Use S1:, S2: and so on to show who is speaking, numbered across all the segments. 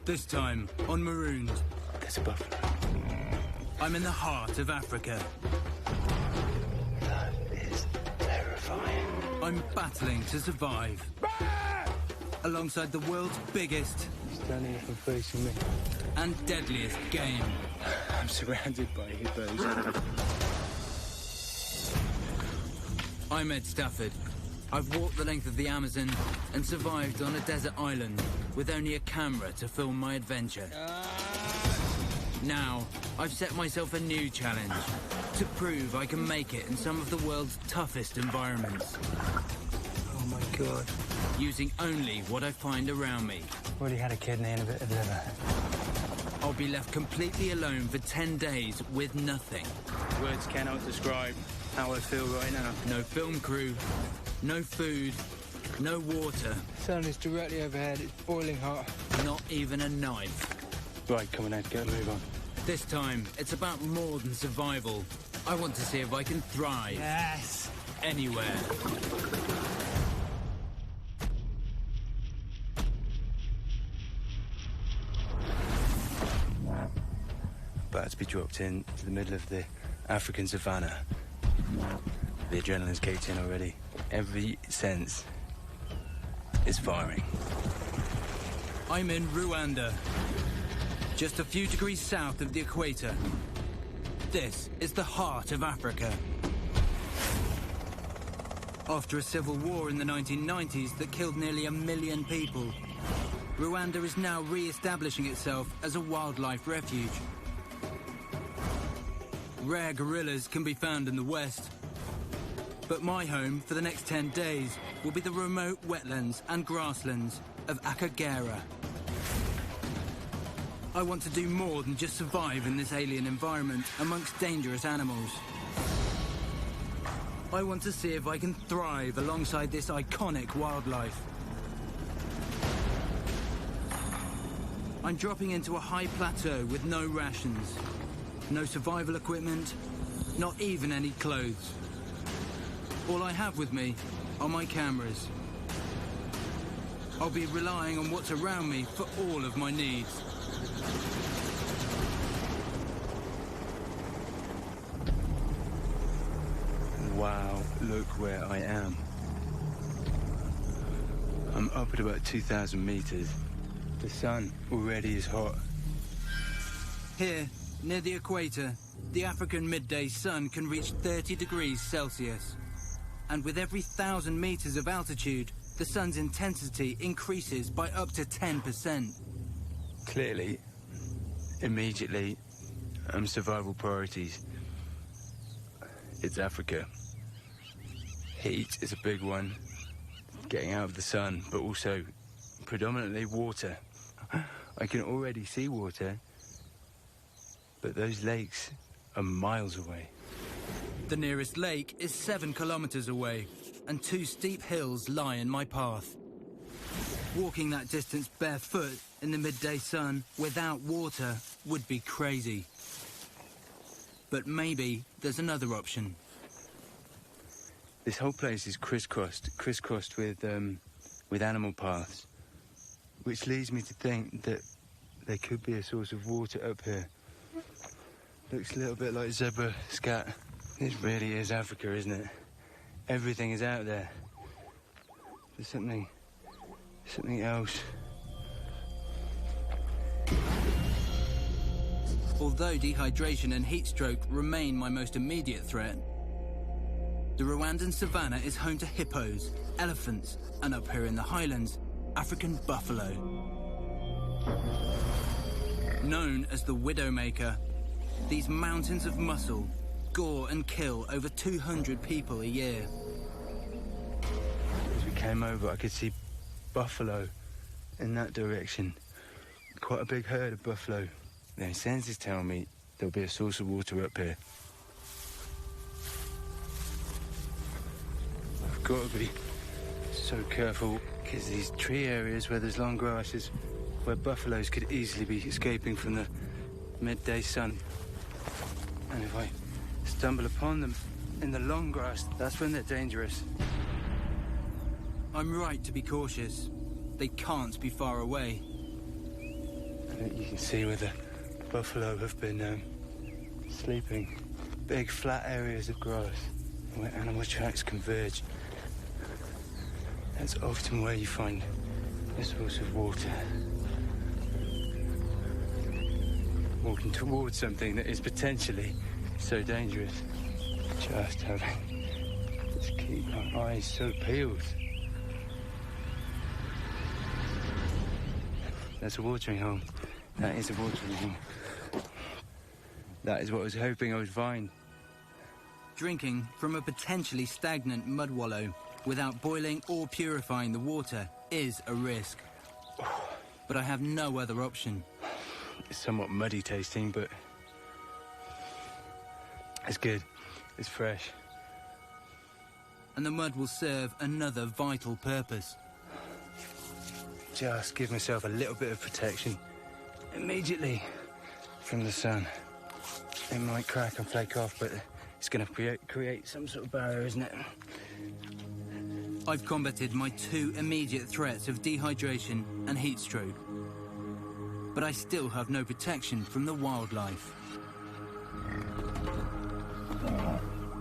S1: This time on Marooned.
S2: There's a buffalo.
S1: I'm in the heart of Africa.
S2: That is terrifying.
S1: I'm battling to survive. Alongside the world's biggest...
S2: Standing up and facing me.
S1: ...and deadliest game.
S2: I'm surrounded by hippos.
S1: I'm Ed Stafford. I've walked the length of the Amazon and survived on a desert island with only a camera to film my adventure. Now, I've set myself a new challenge to prove I can make it in some of the world's toughest environments.
S2: Oh my God.
S1: Using only what I find around me.
S2: Already had a kidney and a bit of liver.
S1: I'll be left completely alone for 10 days with nothing.
S2: Words cannot describe how I feel right now.
S1: No film crew, no food, no water.
S2: The sun is directly overhead, it's boiling hot.
S1: Not even a knife.
S2: Right, come on, Ed, get a move on.
S1: This time, it's about more than survival. I want to see if I can thrive.
S2: Yes!
S1: Anywhere.
S2: About to be dropped into the middle of the African savannah. The adrenaline's kicked in already. Every sense is firing.
S1: I'm in Rwanda, just a few degrees south of the equator. This is the heart of Africa. After a civil war in the 1990s that killed nearly 1 million people, Rwanda is now re-establishing itself as a wildlife refuge. Rare gorillas can be found in the west, but my home for the next 10 days will be the remote wetlands and grasslands of Akagera. I want to do more than just survive in this alien environment amongst dangerous animals. I want to see if I can thrive alongside this iconic wildlife. I'm dropping into a high plateau with no rations, no survival equipment, not even any clothes. All I have with me are my cameras. I'll be relying on what's around me for all of my needs.
S2: Wow, look where I am. I'm up at about 2,000 meters. The sun already is hot.
S1: Here, near the equator, the African midday sun can reach 30 degrees Celsius. And with every 1,000 meters of altitude, the sun's intensity increases by up to 10%.
S2: Clearly, immediately, survival priorities. It's Africa. Heat is a big one. Getting out of the sun, but also predominantly water. I can already see water, but those lakes are miles away.
S1: The nearest lake is 7 kilometers away, and 2 steep hills lie in my path. Walking that distance barefoot in the midday sun without water would be crazy. But maybe there's another option.
S2: This whole place is crisscrossed with animal paths, which leads me to think that there could be a source of water up here. Looks a little bit like zebra scat. This really is Africa, isn't it? Everything is out there. There's something else.
S1: Although dehydration and heat stroke remain my most immediate threat, the Rwandan savannah is home to hippos, elephants, and up here in the highlands, African buffalo. Known as the Widowmaker, these mountains of muscle gore and kill over 200 people a year.
S2: As we came over, I could see buffalo in that direction. Quite a big herd of buffalo. Their senses tell me there'll be a source of water up here. I've got to be so careful, because these tree areas where there's long grasses, where buffaloes could easily be escaping from the midday sun. And if I stumble upon them in the long grass, that's when they're dangerous.
S1: I'm right to be cautious. They can't be far away.
S2: You can see where the buffalo have been sleeping. Big flat areas of grass where animal tracks converge. That's often where you find a source of water. Walking towards something that is potentially so dangerous. Just having to keep my eyes so peeled. That's a watering hole. That is a watering hole. That is what I was hoping I would find.
S1: Drinking from a potentially stagnant mud wallow without boiling or purifying the water is a risk. But I have no other option.
S2: It's somewhat muddy tasting, but it's good. It's fresh.
S1: And the mud will serve another vital purpose.
S2: Just give myself a little bit of protection immediately from the sun. It might crack and flake off, but it's going to create some sort of barrier, isn't it?
S1: I've combated my two immediate threats of dehydration and heat stroke. But I still have no protection from the wildlife.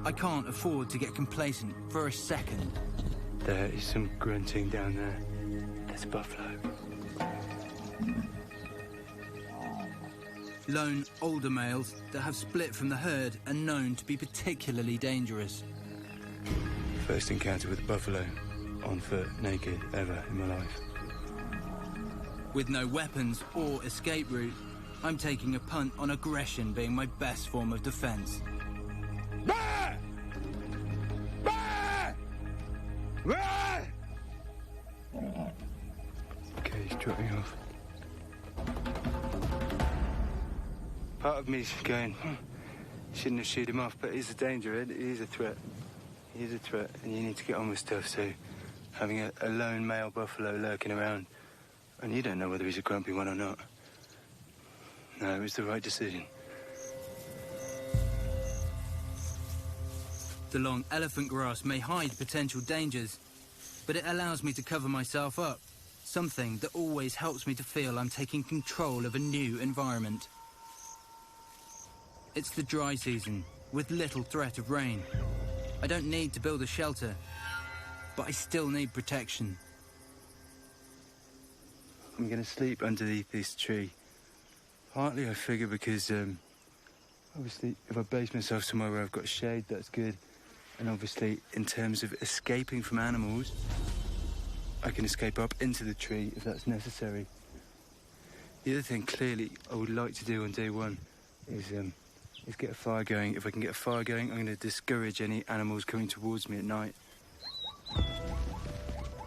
S1: I can't afford to get complacent for a second.
S2: There is some grunting down there. There's a buffalo.
S1: Lone, older males that have split from the herd are known to be particularly dangerous.
S2: First encounter with a buffalo, on foot, naked, ever in my life.
S1: With no weapons or escape route, I'm taking a punt on aggression being my best form of defense.
S2: Bah! Bah! Bah! Okay, he's dropping off. Part of me's going, shouldn't have shoot him off, but he's a danger, Ed. He is a threat. He is a threat, and you need to get on with stuff, so having a lone male buffalo lurking around, and you don't know whether he's a grumpy one or not. No, it was the right decision.
S1: The long elephant grass may hide potential dangers, but it allows me to cover myself up, something that always helps me to feel I'm taking control of a new environment. It's the dry season, with little threat of rain. I don't need to build a shelter, but I still need protection.
S2: I'm going to sleep underneath this tree. Partly, I figure, because, obviously, if I base myself somewhere where I've got shade, that's good. And obviously, in terms of escaping from animals, I can escape up into the tree if that's necessary. The other thing, clearly, I would like to do on day one is get a fire going. If I can get a fire going, I'm going to discourage any animals coming towards me at night.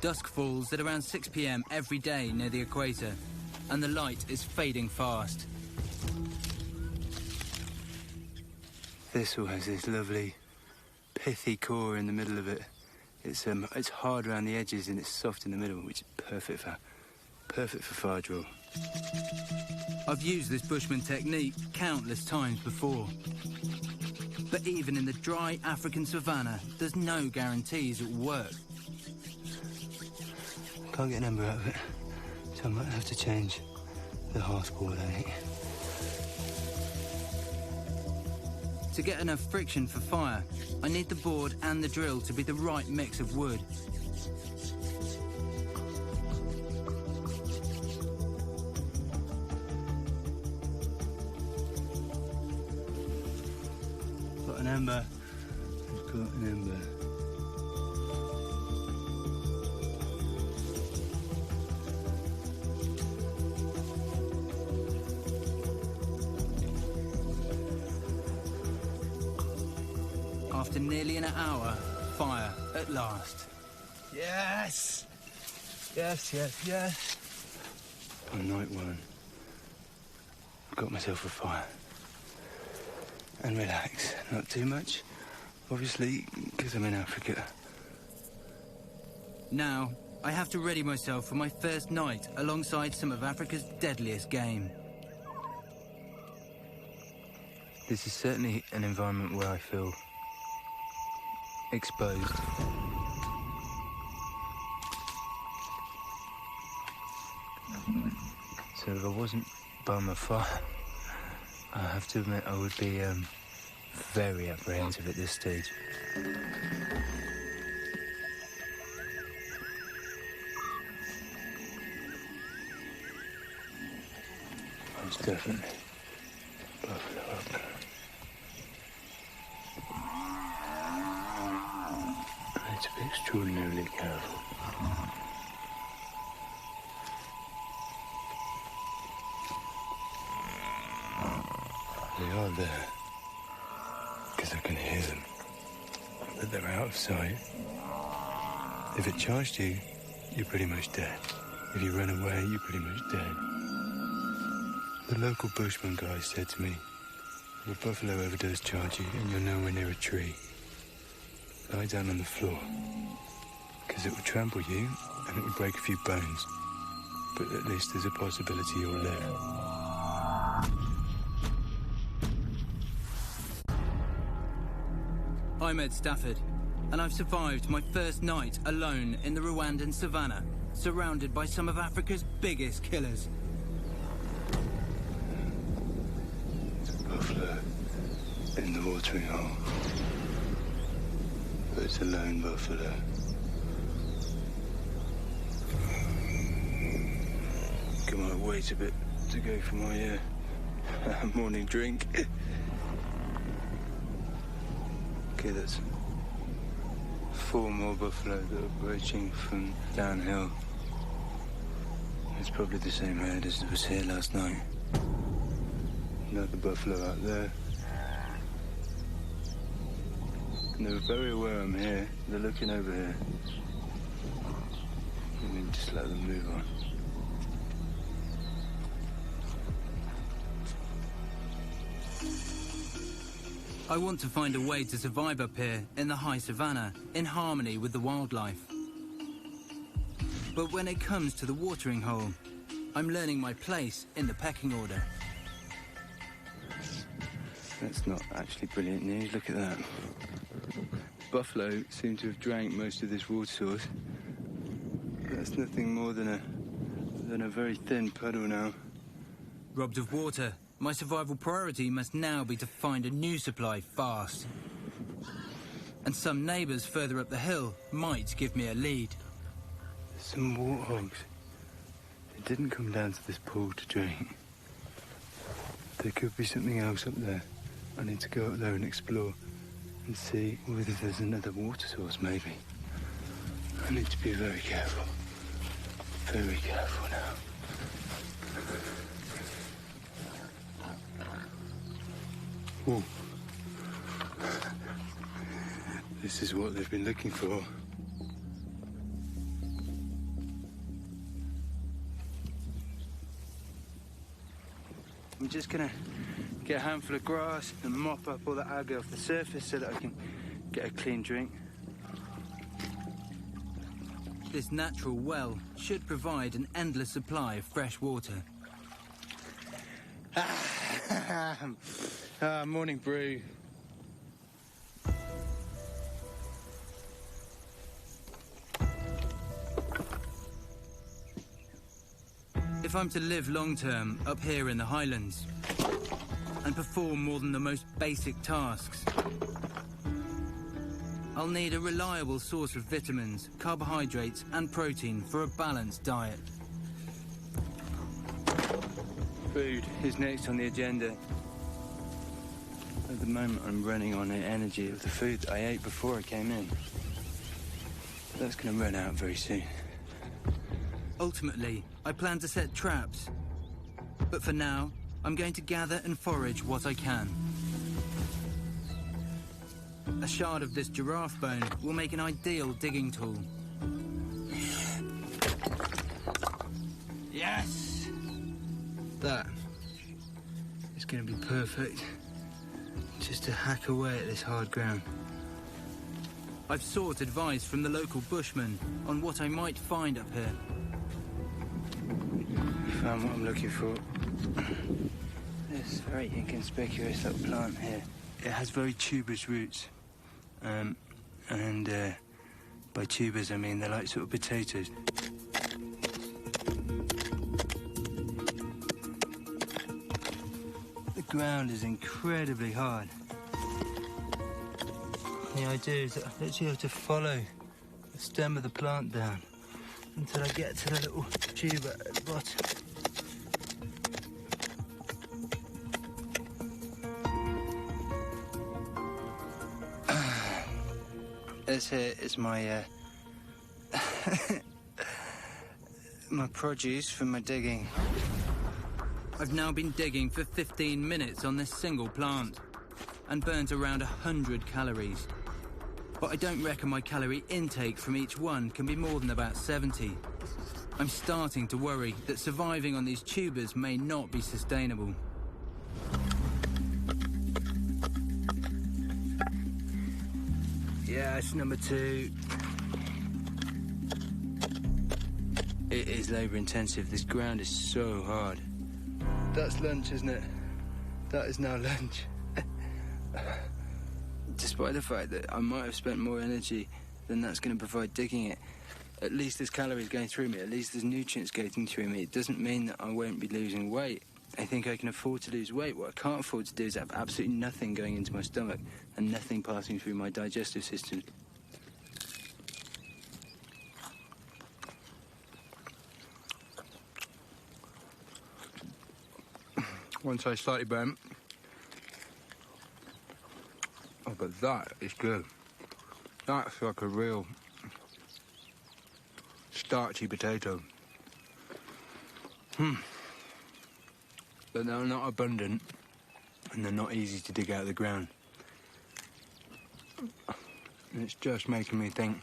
S1: Dusk falls at around 6 p.m. every day near the equator, and the light is fading fast.
S2: Thistle has this lovely, pithy core in the middle of it. It's hard around the edges and it's soft in the middle, which is perfect for fire draw.
S1: I've used this bushman technique countless times before. But even in the dry African savannah, there's no guarantees it will work.
S2: Can't get an ember out of it, so I might have to change the horse board, I think.
S1: To get enough friction for fire, I need the board and the drill to be the right mix of wood.
S2: Got an ember. I've got an ember.
S1: After nearly an hour, fire at last.
S2: Yes! Yes, yes, yes. On night one, I've got myself a fire. And relax. Not too much, obviously, because I'm in Africa.
S1: Now, I have to ready myself for my first night alongside some of Africa's deadliest game.
S2: This is certainly an environment where I feel exposed. So if I wasn't bum a fire, I have to admit I would be very apprehensive at this stage. Most definitely buffalo up there. I need to be extraordinarily careful. They are there, because I can hear them, but they're out of sight. If it charged you, you're pretty much dead. If you run away, you're pretty much dead. The local bushman guy said to me, if a buffalo ever does charge you and you're nowhere near a tree, lie down on the floor, because it will trample you and it will break a few bones, but at least there's a possibility you'll live.
S1: I'm Ed Stafford, and I've survived my first night alone in the Rwandan savannah, surrounded by some of Africa's biggest killers.
S2: It's a buffalo in the watering hole, but it's a lone buffalo. Come on, wait a bit to go for my morning drink. Okay, that's 4 more buffalo that are approaching from downhill. It's probably the same herd as was here last night. Another buffalo out there. And they're very aware I'm here. They're looking over here. Let me just let them move on.
S1: I want to find a way to survive up here in the high savannah, in harmony with the wildlife. But when it comes to the watering hole, I'm learning my place in the pecking order.
S2: That's not actually brilliant news. Look at that. Buffalo seem to have drank most of this water source. That's nothing more than a very thin puddle now.
S1: Robbed of water, my survival priority must now be to find a new supply fast. And some neighbours further up the hill might give me a lead.
S2: There's some warthogs. They didn't come down to this pool to drink. There could be something else up there. I need to go up there and explore and see whether there's another water source, maybe. I need to be very careful. Very careful now. Ooh. This is what they've been looking for. I'm just gonna get a handful of grass and mop up all the algae off the surface so that I can get a clean drink.
S1: This natural well should provide an endless supply of fresh water.
S2: Morning brew.
S1: If I'm to live long-term up here in the Highlands and perform more than the most basic tasks, I'll need a reliable source of vitamins, carbohydrates and protein for a balanced diet.
S2: Food is next on the agenda. At the moment, I'm running on the energy of the food that I ate before I came in. That's going to run out very soon.
S1: Ultimately, I plan to set traps. But for now, I'm going to gather and forage what I can. A shard of this giraffe bone will make an ideal digging tool.
S2: Yes! That is going to be perfect. Just to hack away at this hard ground.
S1: I've sought advice from the local bushmen on what I might find up here.
S2: Found what I'm looking for. This very inconspicuous little plant here. It has very tuberous roots. By tubers I mean they're like sort of potatoes. ground is incredibly hard. The idea is that I literally have to follow the stem of the plant down until I get to the little tube at the bottom. This here is my my produce from my digging.
S1: I've now been digging for 15 minutes on this single plant and burnt around 100 calories. But I don't reckon my calorie intake from each one can be more than about 70. I'm starting to worry that surviving on these tubers may not be sustainable.
S2: Yes, number 2. It is labour intensive. This ground is so hard. That's lunch, isn't it? That is now lunch. Despite the fact that I might have spent more energy than that's going to provide digging it, at least there's calories going through me, at least there's nutrients getting through me. It doesn't mean that I won't be losing weight. I think I can afford to lose weight. What I can't afford to do is have absolutely nothing going into my stomach and nothing passing through my digestive system. One side slightly burnt. Oh, but that is good. That's like a real starchy potato. But they're not abundant, and they're not easy to dig out of the ground. And it's just making me think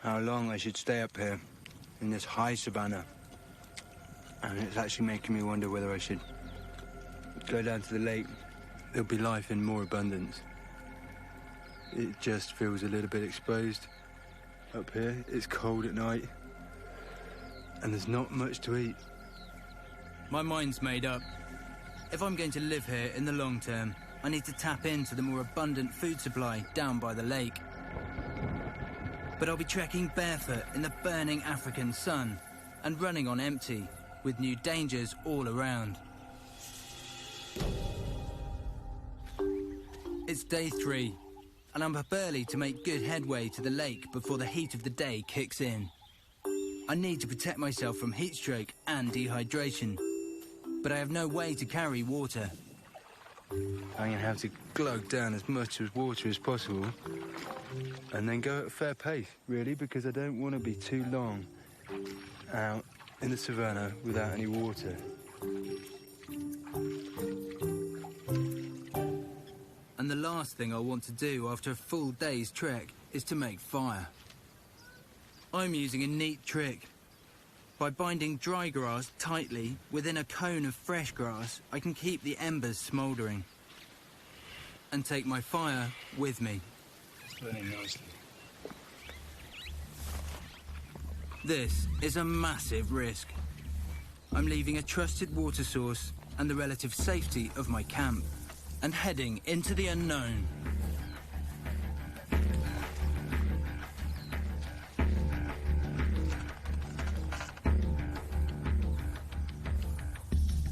S2: how long I should stay up here in this high savanna. And it's actually making me wonder whether I should go down to the lake. There'll be life in more abundance. It just feels a little bit exposed up here. It's cold at night, and there's not much to eat.
S1: My mind's made up. If I'm going to live here in the long term, I need to tap into the more abundant food supply down by the lake. But I'll be trekking barefoot in the burning African sun and running on empty, with new dangers all around. It's day 3, and I'm up early to make good headway to the lake before the heat of the day kicks in. I need to protect myself from heat stroke and dehydration, but I have no way to carry water.
S2: I'm going to have to glug down as much as water as possible and then go at a fair pace, really, because I don't want to be too long out in the savannah without any water.
S1: And the last thing I want to do after a full day's trek is to make fire. I'm using a neat trick. By binding dry grass tightly within a cone of fresh grass, I can keep the embers smouldering and take my fire with me.
S2: It's burning nicely.
S1: This is a massive risk. I'm leaving a trusted water source and the relative safety of my camp and heading into the unknown.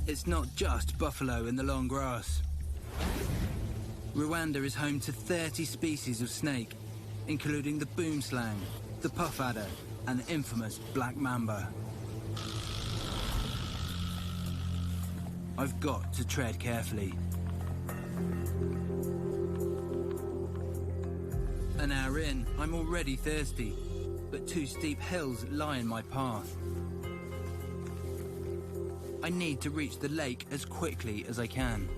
S1: It's not just buffalo in the long grass. Rwanda is home to 30 species of snake, including the boomslang, the puff adder, and the infamous black mamba. I've got to tread carefully. An hour in, I'm already thirsty, but 2 steep hills lie in my path. I need to reach the lake as quickly as I can.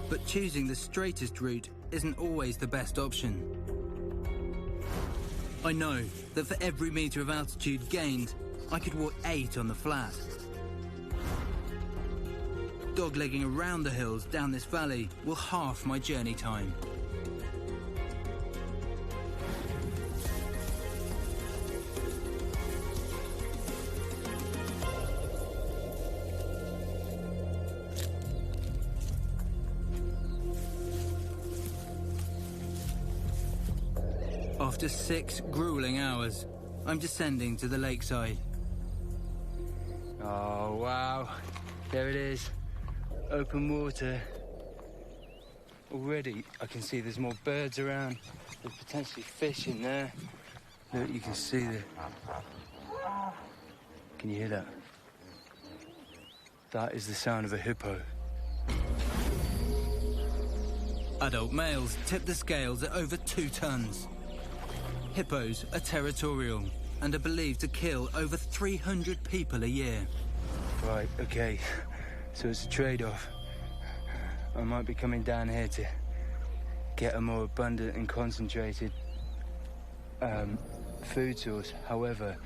S1: But choosing the straightest route isn't always the best option. I know that for every metre of altitude gained, I could walk 8 on the flat. Doglegging around the hills down this valley will halve my journey time. After 6 grueling hours, I'm descending to the lakeside.
S2: Oh, wow. There it is. open water. Already I can see there's more birds around. There's potentially fish in there. Look, you can see the... Can you hear that? That is the sound of a hippo.
S1: Adult males tip the scales at over 2 tons. Hippos are territorial and are believed to kill over 300 people a year.
S2: Right, okay. So it's a trade-off. I might be coming down here to get a more abundant and concentrated food source. However,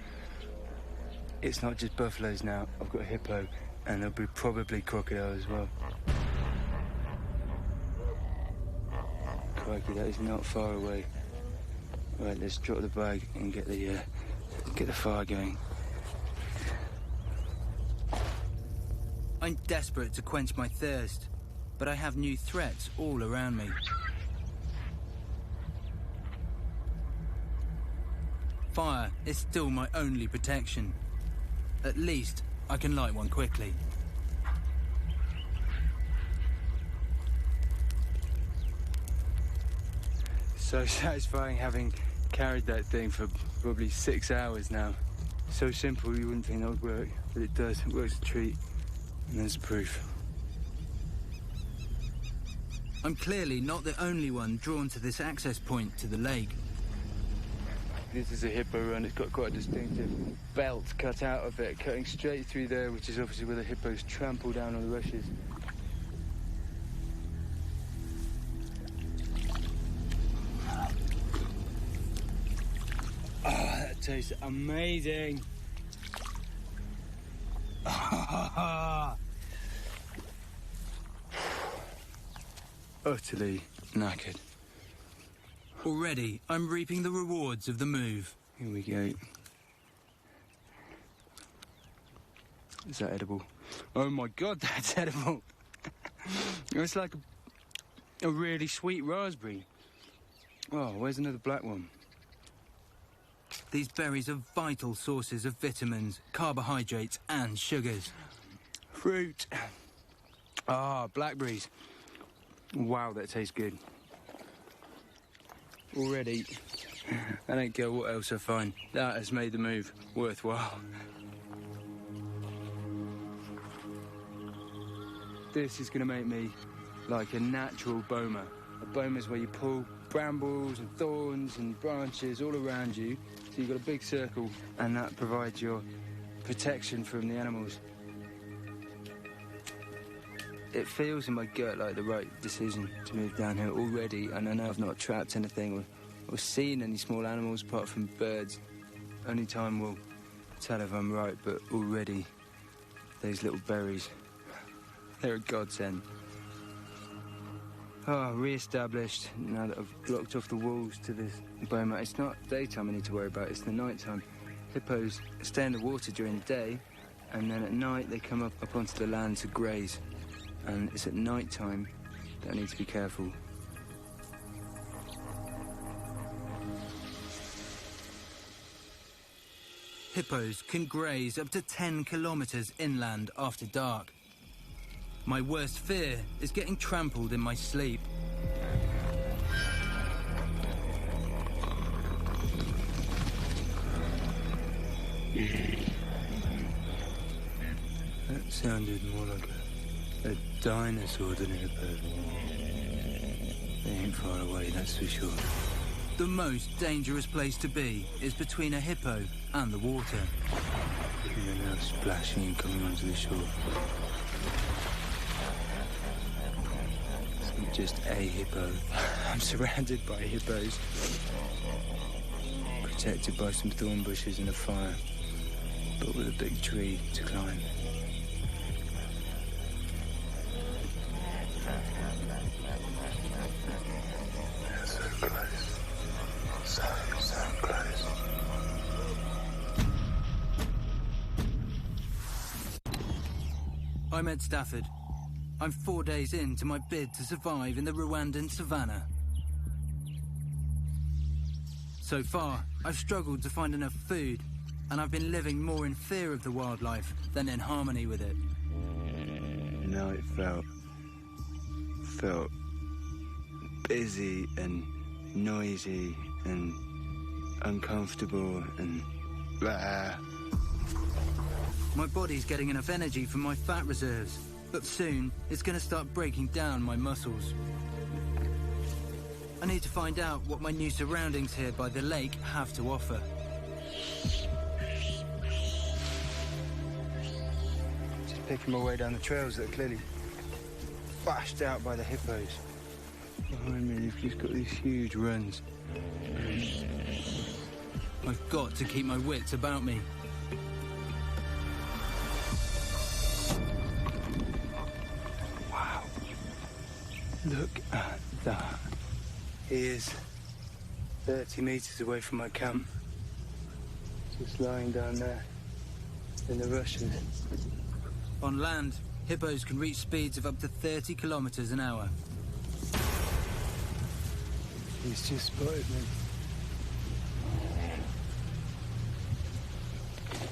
S2: it's not just buffaloes now. I've got a hippo, and there'll be probably crocodile as well. Crikey, that is not far away. Right, let's drop the bag and get the fire going.
S1: I'm desperate to quench my thirst, but I have new threats all around me. Fire is still my only protection. At least I can light one quickly.
S2: So satisfying having carried that thing for probably 6 hours now. So simple you wouldn't think that would work, but it does. It works a treat. And there's proof.
S1: I'm clearly not the only one drawn to this access point to the lake.
S2: This is a hippo run. It's got quite a distinctive belt cut out of it, cutting straight through there, which is obviously where the hippos trample down on the rushes. Oh, that tastes amazing. Utterly knackered.
S1: Already, I'm reaping the rewards of the move.
S2: Here we go. Is that edible? Oh my God, that's edible. It's like a really sweet raspberry. Oh, where's another black one?
S1: These berries are vital sources of vitamins, carbohydrates, and sugars.
S2: Fruit. Ah, blackberries. Wow, that tastes good. Already, I don't care what else I find. That has made the move worthwhile. This is going to make me like a natural boma. A boma is where you pull brambles and thorns and branches all around you. So you've got a big circle, and that provides your protection from the animals. It feels in my gut like the right decision to move down here already, and I know I've not trapped anything or seen any small animals apart from birds. Only time will tell if I'm right, but already those little berries, they're a godsend. Oh, re-established now that I've blocked off the walls to this boma. It's not daytime I need to worry about, it's the nighttime. Hippos stay in the water during the day, and then at night they come up onto the land to graze. And it's at night time that I need to be careful.
S1: Hippos can graze up to 10 kilometers inland after dark. My worst fear is getting trampled in my sleep.
S2: That sounded more like a dinosaur than a hippo. They ain't far away, that's for sure.
S1: The most dangerous place to be is between a hippo and the water.
S2: And they're now splashing and coming onto the shore. It's not just a hippo. I'm surrounded by hippos. Protected by some thorn bushes and a fire, but with a big tree to climb.
S1: I'm Ed Stafford. I'm 4 days into my bid to survive in the Rwandan savannah. So far, I've struggled to find enough food, and I've been living more in fear of the wildlife than in harmony with it.
S2: now it felt busy and noisy and uncomfortable and
S1: My body's getting enough energy from my fat reserves, but soon it's going to start breaking down my muscles. I need to find out what my new surroundings here by the lake have to offer.
S2: Just picking my way down the trails that are clearly bashed out by the hippos. Behind me, you've just got these huge runs.
S1: I've got to keep my wits about me.
S2: Wow. Look at that. He is 30 meters away from my camp. Just lying down there in the rushes.
S1: On land, hippos can reach speeds of up to 30 kilometers an hour.
S2: He's just spotted me.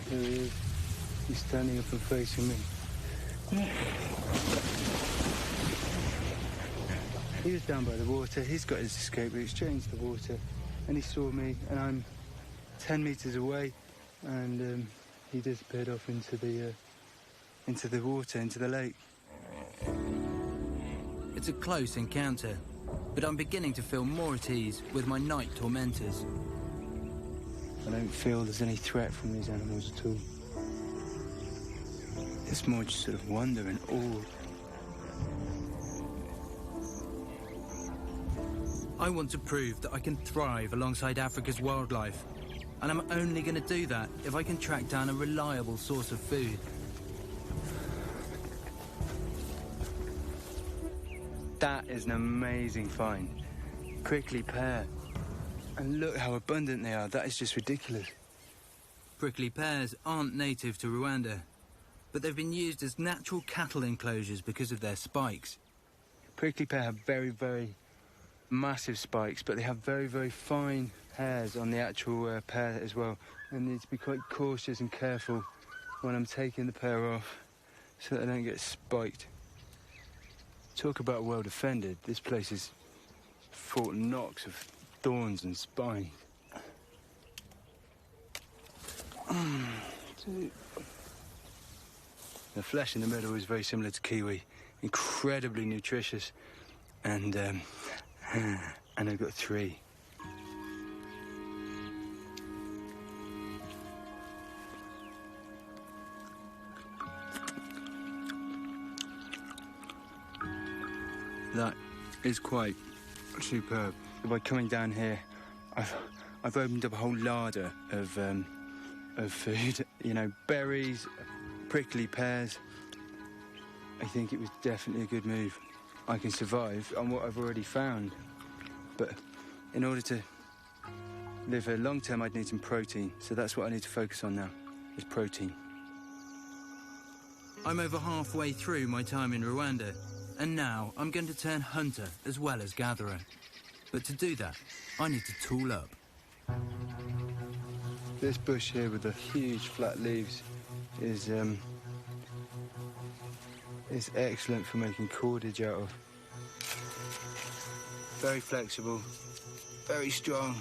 S2: There he is. He's standing up and facing me. He was down by the water. He's got his escape route, straight into the water. And he saw me, and I'm 10 meters away. And he disappeared off into the water, into the lake.
S1: It's a close encounter, but I'm beginning to feel more at ease with my night tormentors.
S2: I don't feel there's any threat from these animals at all. It's more just sort of wonder and awe.
S1: I want to prove that I can thrive alongside Africa's wildlife, and I'm only going to do that if I can track down a reliable source of food.
S2: That is an amazing find. Prickly pear. And look how abundant they are. That is just ridiculous.
S1: Prickly pears aren't native to Rwanda, but they've been used as natural cattle enclosures because of their spikes.
S2: Prickly pear have very, very massive spikes, but they have very, very fine hairs on the actual pear as well. I need to be quite cautious and careful when I'm taking the pear off so that I don't get spiked. Talk about well defended. This place is Fort Knox of thorns and spines. The flesh in the middle is very similar to kiwi, incredibly nutritious, and I've got 3. That is quite superb. By coming down here, I've opened up a whole larder of food. You know, berries, prickly pears. I think it was definitely a good move. I can survive on what I've already found, but in order to live here long term, I'd need some protein. So that's what I need to focus on now, is protein.
S1: I'm over halfway through my time in Rwanda, and now I'm going to turn hunter as well as gatherer. But to do that, I need to tool up.
S2: This bush here with the huge flat leaves is excellent for making cordage out of. Very flexible, very strong.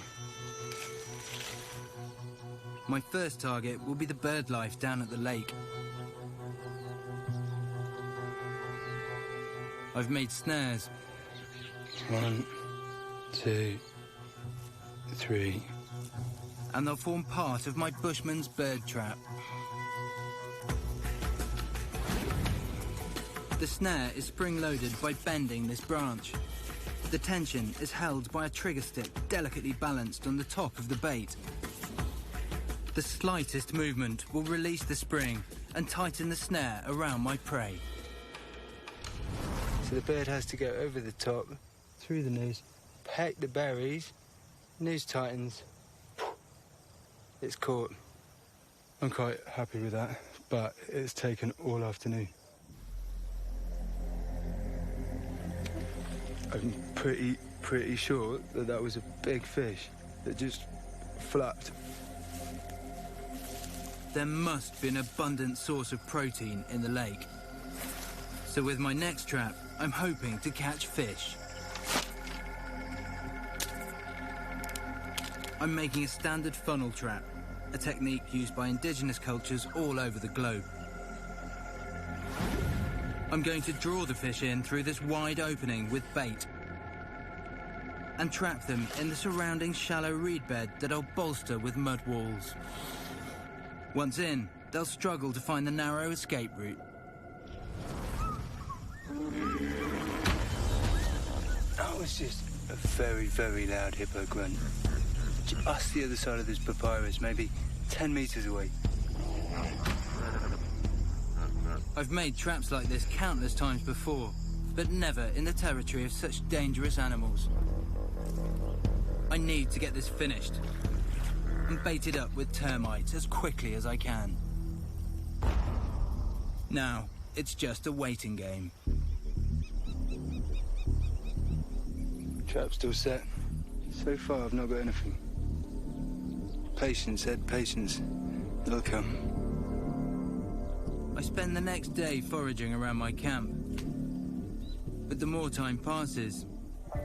S1: My first target will be the bird life down at the lake. I've made snares.
S2: 1, 2, 3.
S1: And they'll form part of my bushman's bird trap. The snare is spring-loaded by bending this branch. The tension is held by a trigger stick delicately balanced on the top of the bait. The slightest movement will release the spring and tighten the snare around my prey.
S2: So the bird has to go over the top, through the noose, peck the berries, noose tightens. It's caught. I'm quite happy with that, but it's taken all afternoon. I'm pretty sure that that was a big fish that just flapped.
S1: There must be an abundant source of protein in the lake. So with my next trap, I'm hoping to catch fish. I'm making a standard funnel trap, a technique used by indigenous cultures all over the globe. I'm going to draw the fish in through this wide opening with bait and trap them in the surrounding shallow reed bed that I'll bolster with mud walls. Once in, they'll struggle to find the narrow escape route.
S2: That was just a very, very loud hippo grunt. Just the other side of this papyrus, maybe 10 meters away.
S1: I've made traps like this countless times before, but never in the territory of such dangerous animals. I need to get this finished and bait it up with termites as quickly as I can. Now, it's just a waiting game.
S2: Trap still set. So far, I've not got anything. Patience, Ed, patience. It'll come.
S1: I spend the next day foraging around my camp. But the more time passes,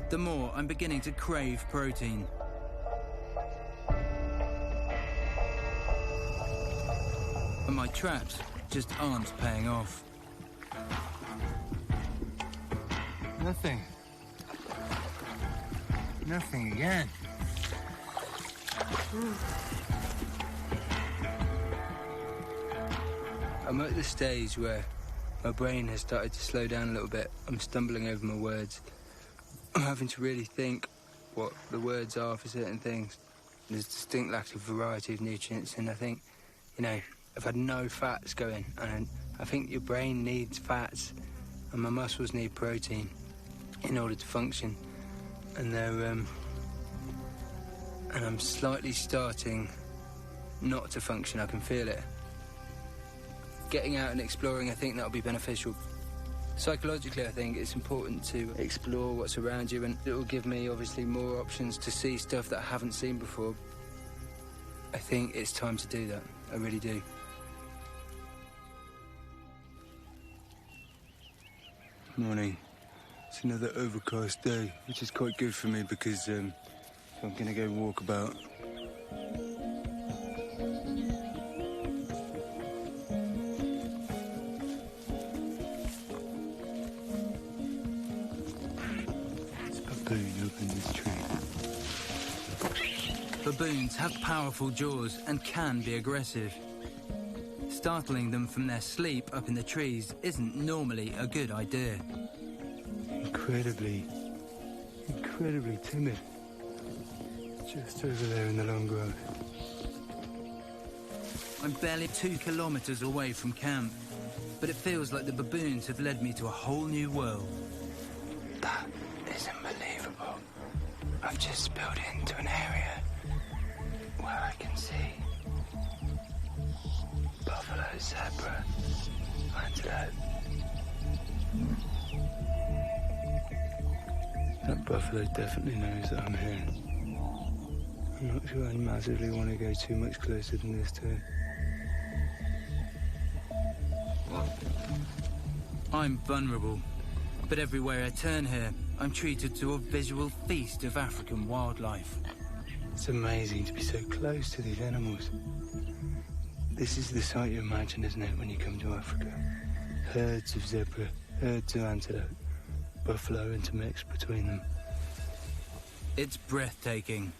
S1: the more I'm beginning to crave protein. And my traps just aren't paying off.
S2: Nothing. Nothing again. I'm at the stage where my brain has started to slow down a little bit. I'm stumbling over my words. I'm having to really think what the words are for certain things. There's a distinct lack of variety of nutrients, and I think, you know, I've had no fats going, and I think your brain needs fats, and my muscles need protein in order to function. And and I'm slightly starting not to function. I can feel it. Getting out and exploring, I think that'll be beneficial. Psychologically, I think it's important to explore what's around you, and it'll give me, obviously, more options to see stuff that I haven't seen before. I think it's time to do that. I really do. Morning. It's another overcast day, which is quite good for me because I'm going to go walk about.
S1: Baboons have powerful jaws and can be aggressive. Startling them from their sleep up in the trees isn't normally a good idea.
S2: Incredibly timid. Just over there in the long grass.
S1: I'm barely 2 kilometers away from camp, but it feels like the baboons have led me to a whole new world.
S2: That is unbelievable. I've just spilled into an area where I can see buffalo, zebra, antelope. That buffalo definitely knows that I'm here. I'm not sure I massively want to go too much closer than this to it.
S1: I'm vulnerable, but everywhere I turn here, I'm treated to a visual feast of African wildlife.
S2: It's amazing to be so close to these animals. This is the sight you imagine, isn't it, when you come to Africa? Herds of zebra, herds of antelope, buffalo intermixed between them.
S1: It's breathtaking.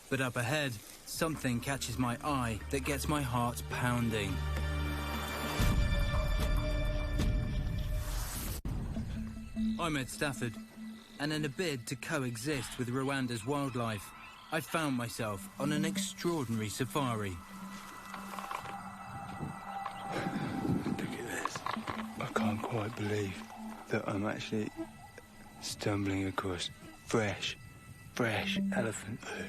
S1: But up ahead, something catches my eye that gets my heart pounding. I'm Ed Stafford, and in a bid to coexist with Rwanda's wildlife, I found myself on an extraordinary safari.
S2: Look at this. I can't quite believe that I'm actually stumbling across fresh elephant poo.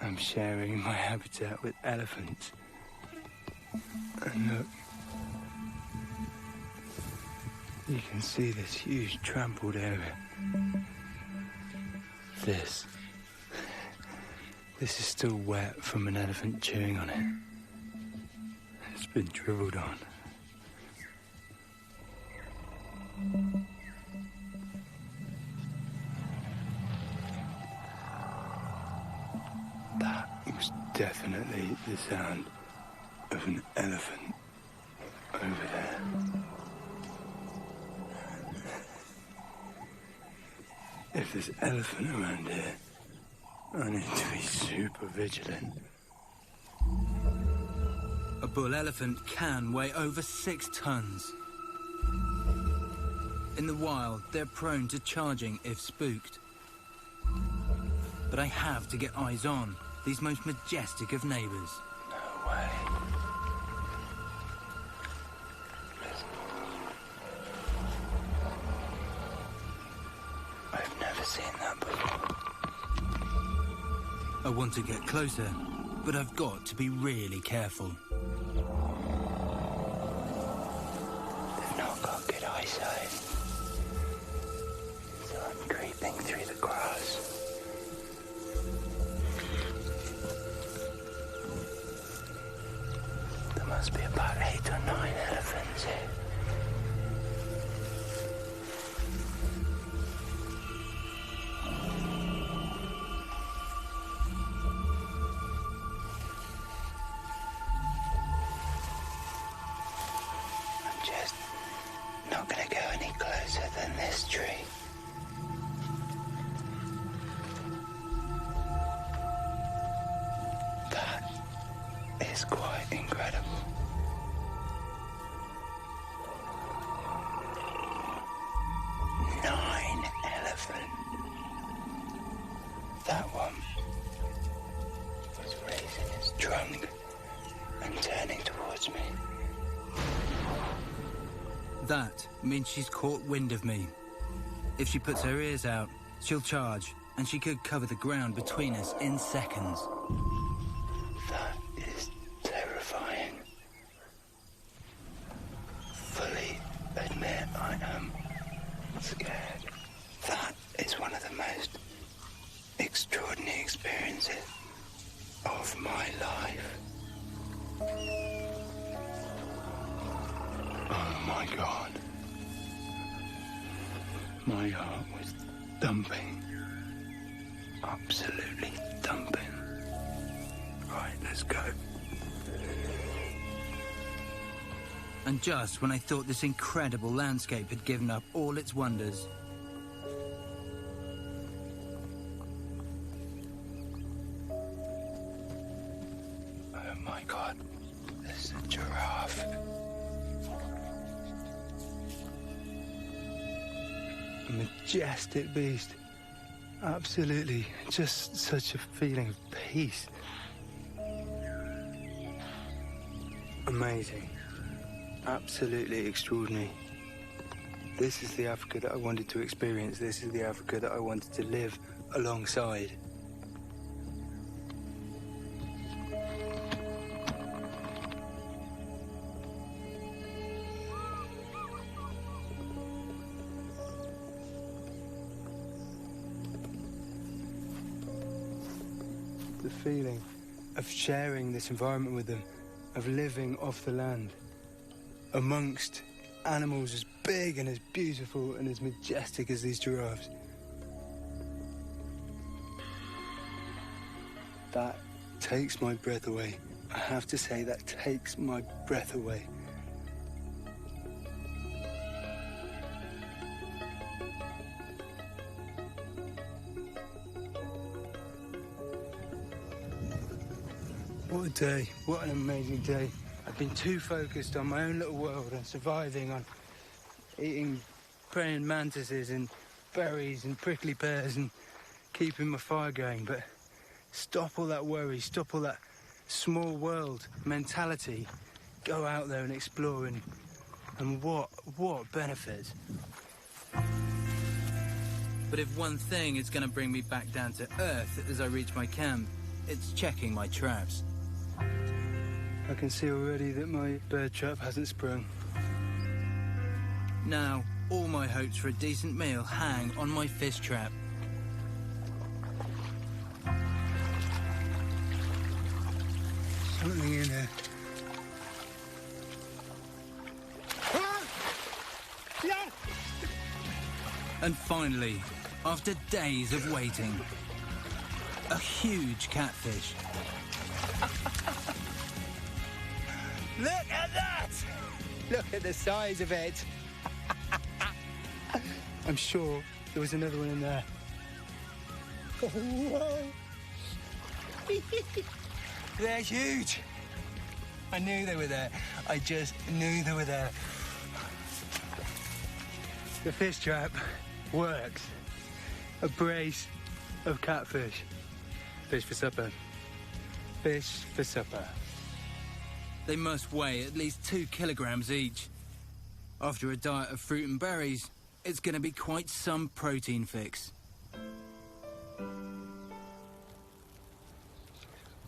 S2: I'm sharing my habitat with elephants. And look, you can see this huge trampled area. This is still wet from an elephant chewing on it. It's been dribbled on. definitely the sound of an elephant over there. If there's elephant around here, I need to be super vigilant.
S1: A bull elephant can weigh over 6 tons. In the wild, they're prone to charging if spooked. But I have to get eyes on these most majestic of neighbours.
S2: No way. I've never seen that before.
S1: I want to get closer, but I've got to be really careful.
S2: They've not got good eyesight. So I'm creeping through the grass. There must be about 8 or 9 elephants here. I'm just not going to go any closer than this tree. That is quite incredible. Nine elephant. That one was raising its trunk and turning towards me.
S1: That means she's caught wind of me. If she puts her ears out, she'll charge, and she could cover the ground between us in seconds.
S2: That is terrifying. Fully admit I am scared. That is one of the most extraordinary experiences of my life. Oh my God. My heart was thumping. Absolutely thumping. Right, let's go.
S1: And just when I thought this incredible landscape had given up all its wonders,
S2: oh my God, there's a giraffe. A majestic beast. Absolutely, just such a feeling of peace. Amazing. Absolutely extraordinary. This is the Africa that I wanted to experience. This is the Africa that I wanted to live alongside. The feeling of sharing this environment with them, of living off the land, amongst animals as big and as beautiful and as majestic as these giraffes. That takes my breath away. I have to say, that takes my breath away. What a day, what an amazing day. I've been too focused on my own little world and surviving, on eating praying mantises and berries and prickly pears and keeping my fire going. But stop all that worry, stop all that small world mentality. Go out there and explore, and what benefit?
S1: but if one thing is going to bring me back down to earth as I reach my camp, it's checking my traps.
S2: I can see already that my bird trap hasn't sprung.
S1: Now, all my hopes for a decent meal hang on my fish trap.
S2: Something in there.
S1: And finally, after days of waiting, a huge catfish.
S2: Look at that! Look at the size of it. I'm sure there was another one in there. They're huge. I knew they were there. I just knew they were there. The fish trap works. A brace of catfish. Fish for supper. Fish for supper.
S1: They must weigh at least 2 kilograms each. After a diet of fruit and berries, it's going to be quite some protein fix.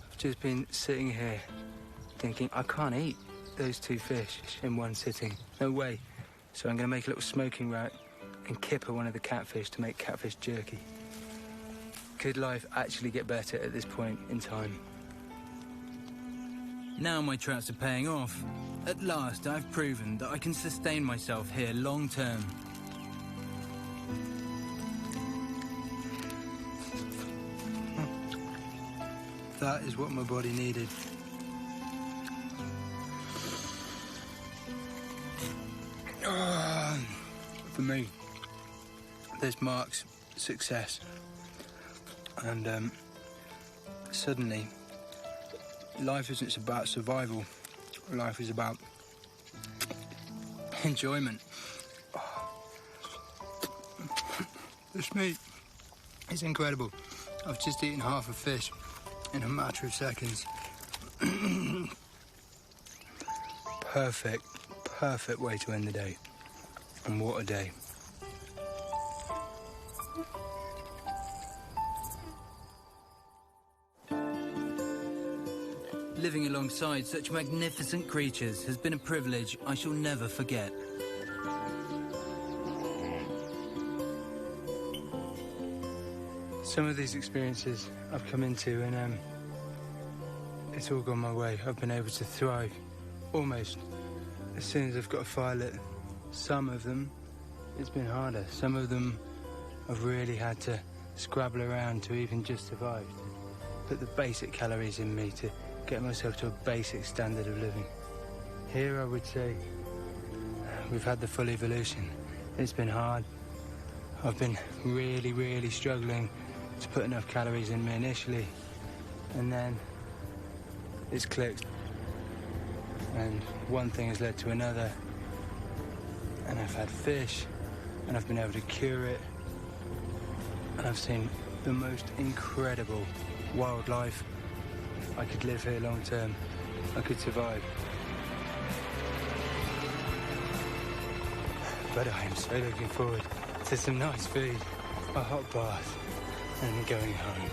S2: I've just been sitting here thinking, I can't eat those 2 fish in one sitting. No way. So I'm going to make a little smoking rack and kipper one of the catfish to make catfish jerky. Could life actually get better at this point in time?
S1: Now my traps are paying off. At last, I've proven that I can sustain myself here long term.
S2: That is what my body needed. For me, this marks success. And suddenly, life isn't about survival. Life is about enjoyment. This meat is incredible. I've just eaten half a fish in a matter of seconds. Perfect way to end the day. And what a day.
S1: Living alongside such magnificent creatures has been a privilege I shall never forget.
S2: Some of these experiences I've come into and it's all gone my way. I've been able to thrive almost as soon as I've got a fire lit. Some of them, it's been harder. Some of them I've really had to scrabble around to even just survive. Put the basic calories in me to get myself to a basic standard of living. Here I would say we've had the full evolution. It's been hard. I've been really struggling to put enough calories in me initially, and then it's clicked. And one thing has led to another, and I've had fish, and I've been able to cure it, and I've seen the most incredible wildlife. I could live here long term. I could survive. But I am so looking forward to some nice food, a hot bath, and going home.